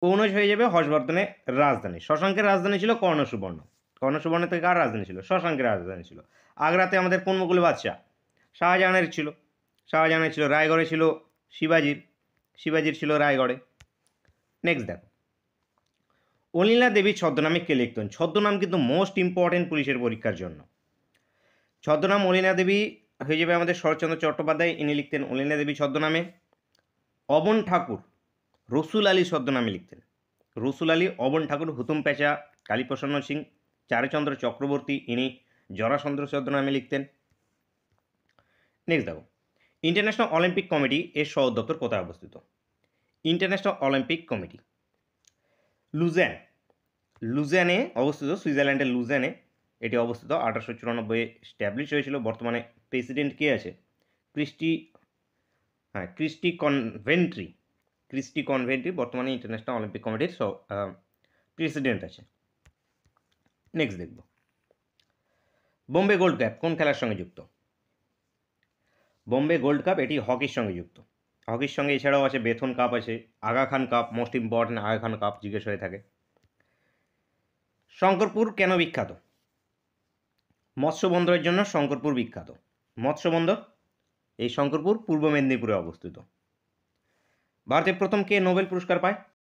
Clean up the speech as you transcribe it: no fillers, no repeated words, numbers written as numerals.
কনৌজ হয়ে যাবে হর্ষবর্ধনের রাজধানী। শশাঙ্কের রাজধানী ছিল কর্ণসুবর্ণ। কর্ণসুবর্ণ থেকে কার রাজধানী ছিল? শশাঙ্কের রাজধানী ছিল। আগ্রাতে আমাদের কোন মুঘল বাদশাহ? শাহজাহানের ছিল। শাহজাহানের ছিল। রায়গড়ে ছিল শিবাজির। শিবাজির ছিল রায়গড়ে। নেক্সট দেখো, অনিলা দেবী ছদ্মনামে কে লিখতেন? ছদ্মনাম কিন্তু মোস্ট ইম্পর্টেন্ট পুলিশের পরীক্ষার জন্য। ছদ্মনাম অনিলা দেবী হয়ে যাবে আমাদের শরৎচন্দ্র চট্টোপাধ্যায়, ইনি লিখতেন অনিলা দেবী ছদ্মনামে। অবন ঠাকুর রসুল আলী ছদ্মনামে লিখতেন। রসুল আলী, অবন ঠাকুর, হুতুম প্যাঁচা কালীপ্রসন্ন সিং, চারুচন্দ্র চক্রবর্তী, ইনি জরাসন্ধ ছদ্মনামে লিখতেন। নেক্সট দেখো, ইন্টারন্যাশনাল অলিম্পিক কমিটি এর সদর দপ্তর কোথায় অবস্থিত? ইন্টারন্যাশনাল অলিম্পিক কমিটি লুজেন, লুজেনে অবস্থিত, সুইজারল্যান্ডের লুজেনে এটি অবস্থিত। 1894 স্ট্যাবলিশ হয়েছিল। বর্তমানে প্রেসিডেন্ট কে আছে? ক্রিস্টি কনভেন্ট্রি। ক্রিস্টি কনভেন্ট্রি বর্তমানে ইন্টারন্যাশনাল অলিম্পিক কমিটির প্রেসিডেন্ট আছে। নেক্সট দেখব, বোম্বে গোল্ড কাপ কোন খেলার সঙ্গে যুক্ত? বোম্বে গোল্ড কাপ এটি হকির সঙ্গে যুক্ত। হকির সঙ্গে এছাড়াও আছে বেথুন কাপ আছে, Aga Khan cup, most important Aga Khan cup জিজ্ঞেস হয়ে থাকে। শঙ্করপুর কেন বিখ্যাত? মৎস্য বন্দরের জন্য শঙ্করপুর বিখ্যাত। মৎস্য বন্দর এই শঙ্করপুর পূর্ব মেদিনীপুরে অবস্থিত। ভারতের প্রথম কে নোবেল পুরস্কার পায়?